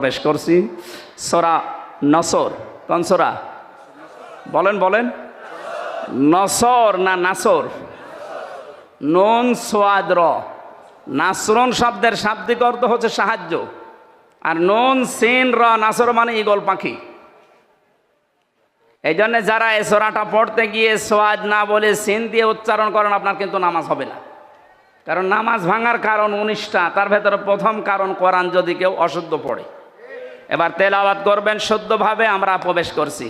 প্রবেশ করছি সূরা নসর। কোন সূরা বলেন বলেন? নসর না নাসর? নুন সোয়াদ র। নাসরুন শব্দের শাব্দিক অর্থ হচ্ছে সাহায্য, আর নুন সিন র নাসর মানে ঈগল পাখি। এই জন্য যারা এই সূরাটা পড়তে গিয়ে সোয়াদ না বলে সিন দিয়ে উচ্চারণ করেন, আপনার কিন্তু নামাজ হবে না। কারণ নামাজ ভাঙার কারণ 19টা, তার ভেতরে প্রথম কারণ কোরআন যদি কেউ অশুদ্ধ পড়ে। এবার তেলাওয়াত করবেন শুদ্ধভাবে। আমরা প্রবেশ করছি।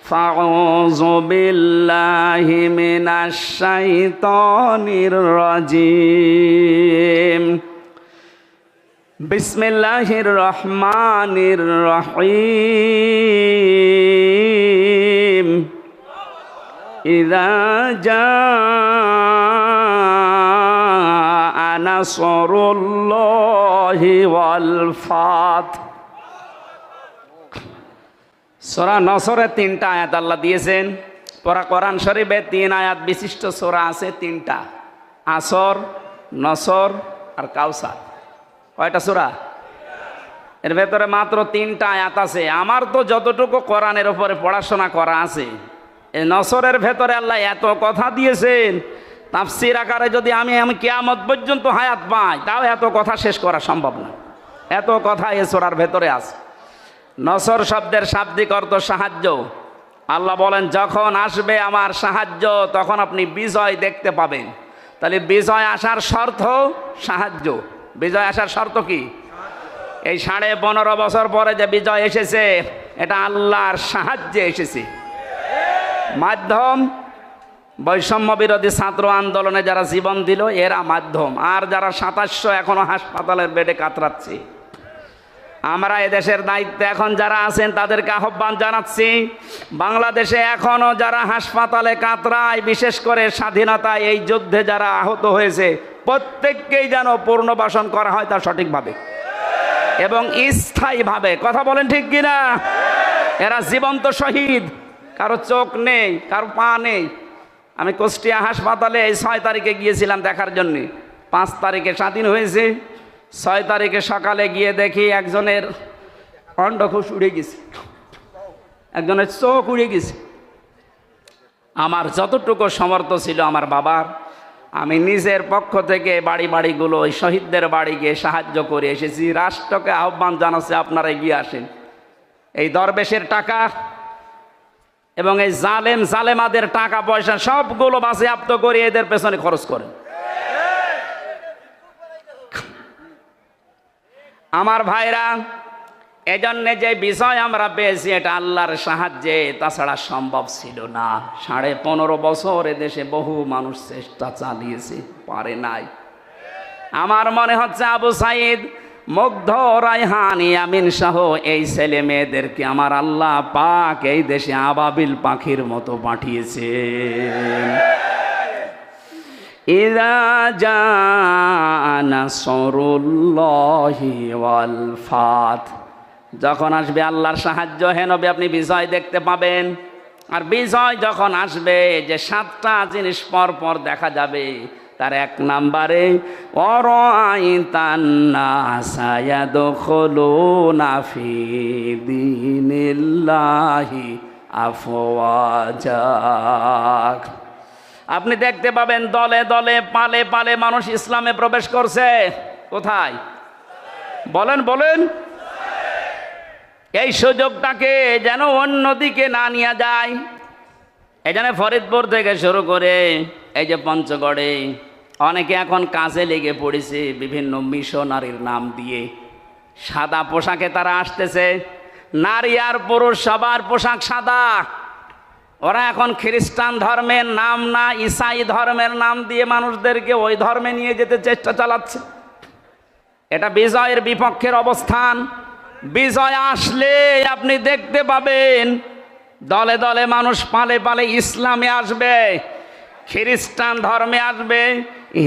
ফাউযু বিল্লাহি মিনাশ শাইতানির রাজিম। বিসমিল্লাহির রহমানির রহিম। ইযা জাআ নাসরুল্লাহি ওয়াল ফাত। সূরা নসরে 3টা আয়াত আল্লাহ দিয়েছেন। পুরা কোরআন শরীফে 3 আয়াত বিশিষ্ট সূরা আছে, 3টা: আসর, নসর আর কাউসার। কয়টা সূরা? এর ভেতরে মাত্র 3টা আয়াত আছে। আমার তো যতটুকু কোরআনের উপরে পড়াশোনা করা আছে, এই নসরের ভেতরে আল্লাহ এত কথা দিয়েছেন, তাফসীর আকারে যদি আমি কিয়ামত পর্যন্ত হায়াত পাই, তাও এত কথা শেষ করা সম্ভব না। এত কথা এই সূরার ভেতরে আছে। নসর শব্দের শাব্দিক অর্থ সাহায্য। আল্লাহ বলেন, যখন আসবে আমার সাহায্য তখন আপনি বিজয় দেখতে পাবেন। তাহলে বিজয় আসার শর্ত সাহায্য। বিজয় আসার শর্ত কি? এই 15.5 বছর পরে যে বিজয় এসেছে, এটা আল্লাহর সাহায্যে এসেছে। মাধ্যম বৈষম্য বিরোধী ছাত্র আন্দোলনে যারা জীবন দিল, এরা মাধ্যম। আর যারা 2700 এখনো হাসপাতালের বেডে কাতরাচ্ছে, আমরা এদেশের দায়িত্বে এখন যারা আছেন তাদেরকে আহ্বান জানাচ্ছি, বাংলাদেশে এখনো যারা হাসপাতালে কাতরায়, বিশেষ করে স্বাধীনতা এই যুদ্ধে যারা আহত হয়েছে, প্রত্যেককেই যেন পুনর্বাসন করা হয়, তা সঠিকভাবে এবং স্থায়ীভাবে। কথা বলেন ঠিক কিনা? এরা জীবন্ত শহীদ, কারো চোখ নেই, কারো পা নেই। আমি কুষ্টিয়া হাসপাতালে এই 6 তারিখে গিয়েছিলাম দেখার জন্যে। 5 তারিখে স্বাধীন হয়েছে। 6 তারিখে সকালে গিয়ে দেখি একজনের অন্ডকোষ উড়ে গেছে, একজনের চোখ উড়ে গেছে। আমার যতটুকু সমর্থ ছিল আমার বাবার, আমি নিজের পক্ষ থেকে বাড়িগুলো ওই শহীদদের বাড়ি গিয়ে সাহায্য করে এসেছি। রাষ্ট্রকে আহ্বান জানাচ্ছে, আপনারা এগিয়ে আসেন। এই দরবেশের টাকা এবং এই জালেমাদের টাকা পয়সা সবগুলো বাজেয়াপ্ত করে এদের পেছনে খরচ করেন। আমার ভাইরা, এজন্যে যে বিষয় আমরা পেয়েছি, এটা আল্লাহর সাহায্যে, তাছাড়া সম্ভব ছিল না। 15.5 বছর এদেশে বহু মানুষ চেষ্টা চালিয়েছে, পারে নাই। আমার মনে হচ্ছে আবু সাইদ, মুগ্ধ, রায়হান, ইয়ামিন সহ এই ছেলে মেয়েদেরকে আমার আল্লাহ পাক এই দেশে আবাবিল পাখির মতো পাঠিয়েছেন। ইযা জাআ নাসরুল্লাহি ওয়াল ফাত। যখন আসবে আল্লাহর সাহায্য, হে নবী, আপনি বিজয় দেখতে পাবেন। আর বিজয় যখন আসবে, যে 7টা জিনিস পর পর দেখা যাবে, তার 1 নম্বরে ওয়ারাআইতান নাসা ইয়াদখুলুনা ফি দীনিল্লাহি আফওয়াজা। আপনি দেখতে পাবেন দলে দলে, পালে পালে মানুষ ইসলামে প্রবেশ করছে। কোথায়? বলেন বলেন। এই সুযোগটাকে যেন অন্যদিকে না নিয়ে যায়। এই জন্য ফরিদপুর থেকে শুরু করে এই যে পঞ্চগড়ে অনেকে এখন কাজে লেগে পড়েছে বিভিন্ন মিশনারির নাম দিয়ে। সাদা পোশাকে তারা আসতেছে, নারী আর পুরুষ সবার পোশাক সাদা। ওরা এখন খ্রিস্টান ধর্মের নাম না, ঈসাই ধর্মের নাম দিয়ে মানুষদেরকে ওই ধর্মে নিয়ে যেতে চেষ্টা চালাচ্ছে। এটা বিজয়ের বিপক্ষের অবস্থান। বিজয় আসলে আপনি দেখতে পাবেন দলে দলে মানুষ পালে পালে ইসলামে আসবে, খ্রিস্টান ধর্মে আসবে,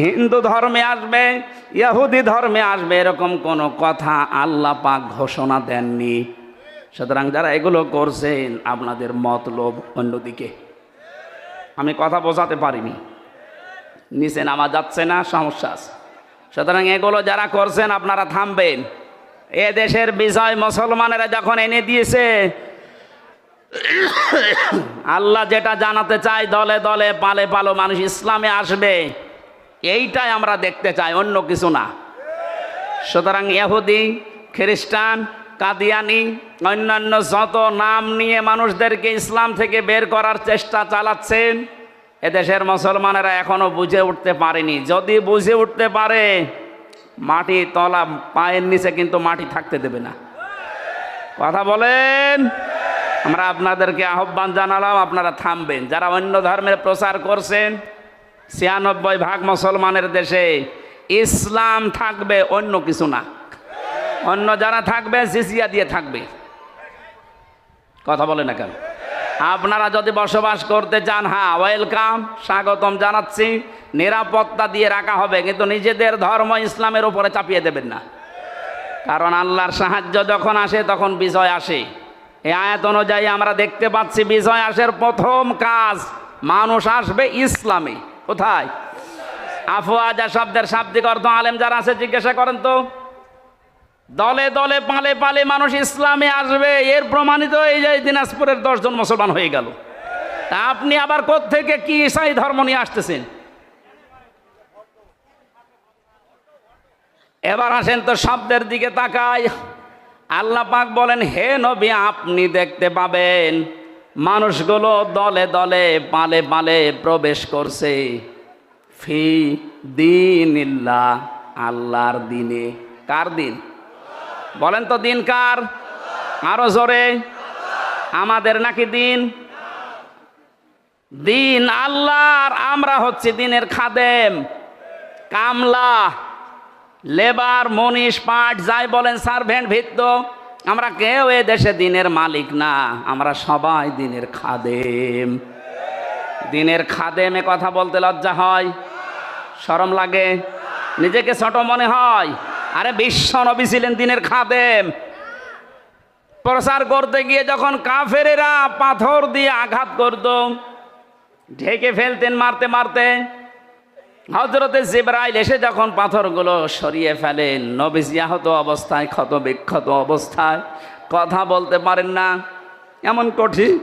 হিন্দু ধর্মে আসবে, ইহুদি ধর্মে আসবে। এরকম কোনো কথা আল্লাহ পাক ঘোষণা দেননি। সুতরাং যারা এগুলো করছেন, আপনাদের মতলব অন্যদিকে। আমি কথা বোঝাতে পারিনি, নিচে নামা যাচ্ছে না, সমস্যা আছে। সুতরাং এগুলো যারা করছেন আপনারা থামবেন। এ দেশের বিজয় মুসলমানেরা যখন এনে দিয়েছে, আল্লাহ যেটা জানাতে চায়, দলে দলে পালে পালো মানুষ ইসলামে আসবে, এইটাই আমরা দেখতে চাই, অন্য কিছু না। সুতরাং ইহুদি, খ্রিস্টান, কাদিয়ানি, অন্যান্য যত নাম নিয়ে মানুষদেরকে ইসলাম থেকে বের করার চেষ্টা চালাচ্ছেন, এদেশের মুসলমানেরা এখনো বুঝে উঠতে পারেনি। যদি বুঝে উঠতে পারে, মাটি তলা পায়ের নিচে কিন্তু মাটি থাকতে দেবে না। কথা বলেন। আমরা আপনাদেরকে আহ্বান জানালাম, আপনারা থামবেন। যারা অন্য ধর্মের প্রচার করছেন, ৯৬% মুসলমানের দেশে ইসলাম থাকবে, অন্য কিছু না। অন্য যারা থাকবে জিজিয়া দিয়ে থাকবে। কথা বলে না কেন? আপনারা যদি বসবাস করতে চান, হ্যাঁ ওয়েলকাম, স্বাগতম জানাচ্ছি, নিরাপত্তা দিয়ে রাখা হবে, কিন্তু নিজেদের ধর্ম ইসলামের উপরে চাপিয়ে দেবেন না। কারণ আল্লাহর সাহায্য যখন আসে তখন বিজয় আসে। এই আয়াত অনুযায়ী আমরা দেখতে পাচ্ছি বিজয় আসার প্রথম কাজ, মানুষ আসবে ইসলামে। কোথায়? আফওয়াজা শব্দের শাব্দিক অর্থ আলেম যারা আছে জিজ্ঞাসা করেন তো। দলে দলে পালে পালে মানুষ ইসলামে আসবে, এর প্রমাণিত এই যে দিনাজপুরের 10 জন মুসলমান হয়ে গেল। তা আপনি আবার কোত্থেকে কি ঈসাই ধর্ম নিয়ে আসতেছেন? এবার আসেন তো শব্দের দিকে তাকাই। আল্লাহ পাক বলেন, হে নবী, আপনি দেখতে পাবেন মানুষগুলো দলে দলে পালে পালে প্রবেশ করছে ফি দীনিল্লাহ, আল্লাহর দিনে। কার দিন বলেন তো? দিন কার? আরো জোরে। আমাদের নাকি দিন? দিন আল্লাহর। আমরা হচ্ছে দিনের খাদেম, কামলা, লেবার, মনীষ, পাট, যাই বলেন, সার্ভেন্ট, ভিত্ত। আমরা কেউ এ দেশে দিনের মালিক না, আমরা সবাই দিনের খাদেম। দিনের খাদেমে কথা বলতে লজ্জা হয়, শরম লাগে, নিজেকে ছোট মনে হয়। আরে বিশ্ব নবী ছিলেন দিনের খাদেম। প্রচার করতে গিয়ে যখন কাফেরেরা পাথর দিয়ে আঘাত করত, ঢেকে ফেলতেন মারতে মারতে, হযরতে জিবরাইল এসে যখন পাথরগুলো সরিয়ে ফেলেন, নবীজি আহত অবস্থায়, ক্ষত বিক্ষত অবস্থায়, কথা বলতে পারেন না, এমন কঠিন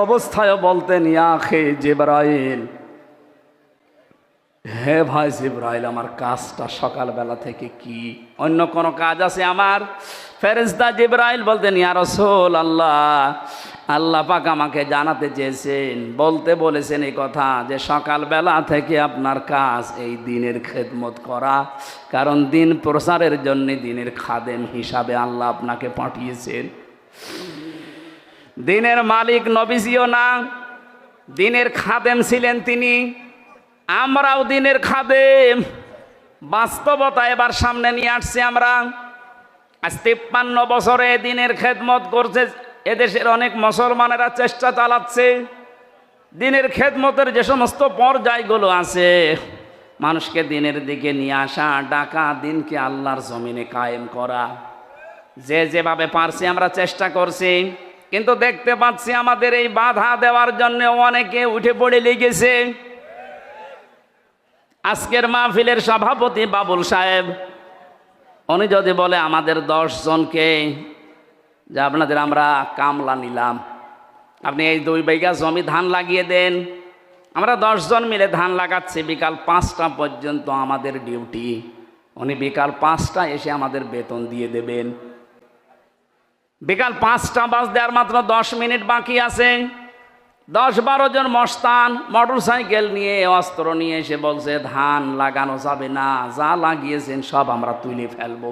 অবস্থায়ও বলতেন, ইয়া আখি জিবরাইল, হে ভাই জিবরাইল, আমার কাজটা সকালবেলা থেকে কি? অন্য কোনো কাজ আছে আমার? ফেরেশতা জিবরাইল বলতেন, ইয়া রাসূল আল্লাহ, আল্লাহ পাক আমাকে জানাতে চেয়েছেন, বলতে বলেছেন এই কথা যে সকালবেলা থেকে আপনার কাজ এই দিনের খেদমত করা, কারণ দিন প্রচারের জন্য দিনের খাদেম হিসাবে আল্লাহ আপনাকে পাঠিয়েছেন। দিনের মালিক নবীজিও না, দিনের খাদেম ছিলেন তিনি। আমরাও দিনের খাদেম। বাস্তবতা এবার সামনে নিয়ে আসছি আমরা। আজ 53 বছরে দিনের খেদমত করছে এদেশের অনেক মুসলমানেরা, চেষ্টা চালাচ্ছে দিনের খেদমতের যে সমস্ত পর্যায়গুলো আছে, মানুষকে দিনের দিকে নিয়ে আসা, ডাকা, দিনকে আল্লাহর জমিনে কায়েম করা, যে যেভাবে পারছি আমরা চেষ্টা করছি। কিন্তু দেখতে পাচ্ছি আমাদের এই বাধা দেওয়ার জন্য অনেকে উঠে পড়ে লেগেছে। আজকের মাহফিলের সভাপতি বাবুল সাহেব, উনি যদি বলে আমাদের 10 জনকে যে আপনাদের আমরা কামলা নিলাম, আপনি এই 2 বিঘা জমি ধান লাগিয়ে দেন, আমরা 10 জন মিলে ধান লাগাচ্ছি, বিকাল 5টা পর্যন্ত আমাদের ডিউটি, উনি বিকাল 5টা এসে আমাদের বেতন দিয়ে দেবেন। বিকাল 5টা বাজতে আর মাত্র 10 মিনিট বাকি আছে। 10-12 জন মস্তান মোটর সাইকেল নিয়ে, অস্ত্র নিয়ে এসে বলছে ধান লাগানো যাবে না, যা লাগিয়েছেন সব আমরা তুলে ফেলবো।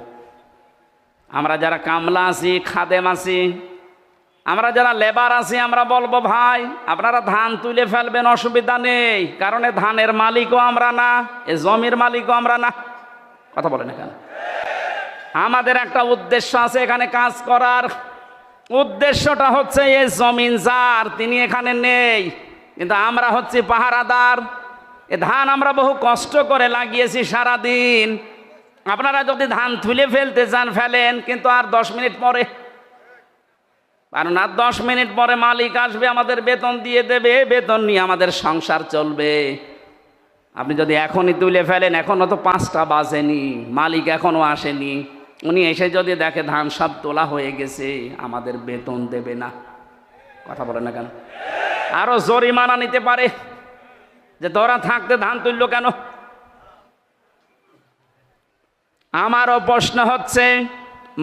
আমরা যারা কামলা আছি, খাদেম আছি, আমরা যারা লেবার আছি, আমরা বলবো ভাই আপনারা ধান তুলে ফেলবেন, অসুবিধা নেই, কারণ এ ধানের মালিকও আমরা না, এ জমির মালিকও আমরা না। কথা বলেন এখানে। আমাদের একটা উদ্দেশ্য আছে এখানে কাজ করার। উদ্দেশ্যটা হচ্ছে এই জমিন যার, তিনি এখানে নেই, কিন্তু আমরা হচ্ছে পাহারাদার। এ ধান আমরা বহু কষ্ট করে লাগিয়েছি সারাদিন। আপনারা যদি ধান তুলে ফেলতে চান ফেলেন, কিন্তু আর 10 মিনিট পরে, কারণ আর 10 মিনিট পরে মালিক আসবে, আমাদের বেতন দিয়ে দেবে, বেতন নিয়ে আমাদের সংসার চলবে। আপনি যদি এখনই তুলে ফেলেন, এখনো তো 5টা বাজেনি, মালিক এখনো আসেনি, উনি এসে যদি দেখে ধান সব তোলা হয়ে গেছে, আমাদের বেতন দেবে না। কথা বলে না কেন? আরো জরিমানা নিতে পারে যে তোরা থাকতে ধান তুললো কেন। আমারও প্রশ্ন হচ্ছে,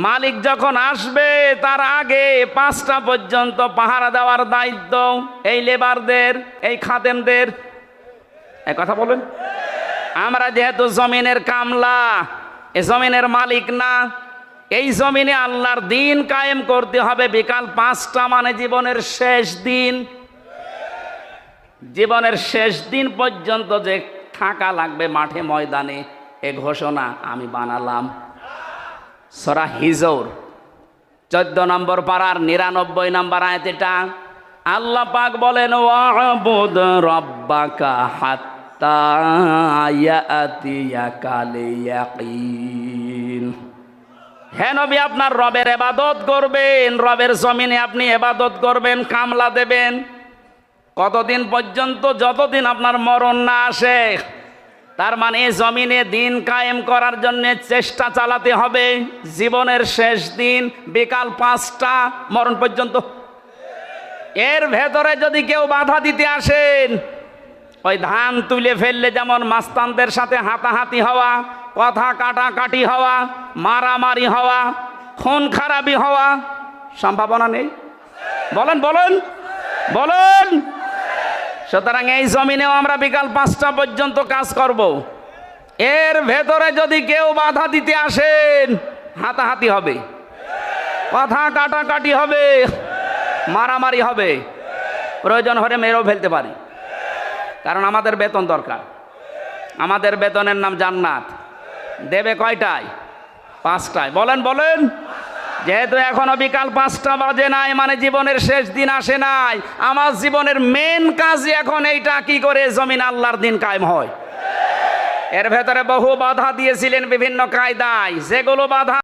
মালিক যখন আসবে তার আগে 5টা পর্যন্ত পাহারা দেওয়ার দায়িত্ব এই লেবারদের, এই খাদেমদের। এই কথা বলেন। আমরা যেহেতু জমিনের কামলা, এ জমিনের মালিক না, এই জমিনে আল্লাহর দিন কায়েম করতে হবে। বিকাল 5টা মানে জীবনের শেষ দিন। জীবনের শেষ দিন পর্যন্ত যে থাকা লাগবে মাঠে ময়দানে, এ ঘোষণা আমি বানালাম। সূরা হিজর 14 নম্বর পারার 99 নম্বর আয়াত। এটা আল্লাহ পাক বলেন, ওয়াবুদ রাব্বাকা হাত্তা ইয়াতিয়াকাল ইয়াকিন। হে নবী, আপনার রবের ইবাদত করবেন, রবের জমিনে আপনি ইবাদত করবেন, কামলা দেবেন। কতদিন পর্যন্ত? যতদিন আপনার মরণ না আসে। তার মানে জমিনে দিন কায়েম করার জন্য চেষ্টা চালাতে হবে। জীবনের শেষ দিন বিকাল 5টা মরণ পর্যন্ত। এর ভেতরে যদি কেউ বাধা দিতে আসেন, ওই ধান তুলে ফেললে যেমন মাস্তানদের সাথে হাতাহাতি হওয়া, কথা কাটাকাটি হওয়া, মারামারি হওয়া, খুন খারাপি হওয়া সম্ভাবনা নেই? বলেন বলেন বলেন। সুতরাং এই জমিনেও আমরা বিকাল 5টা পর্যন্ত কাজ করব। এর ভেতরে যদি কেউ বাধা দিতে আসেন, হাতাহাতি হবে, কথা কাটাকাটি হবে, মারামারি হবে, প্রয়োজন হলে মেরেও ফেলতে পারি। কারণ আমাদের বেতন দরকার। আমাদের বেতনের নাম জান্নাত। দেবে কয়টায়? 5টায়। বলেন বলেন। যেহেতু এখনো বিকাল 5টা বাজে নাই, মানে জীবনের শেষ দিন আসে নাই। আমার জীবনের মেন কাজ এখন এইটা, কি করে জমিন আল্লাহর দিন কায়েম হয়। এর ভেতরে বহু বাধা দিয়েছিলেন বিভিন্ন কায়দায়, যেগুলো বাধা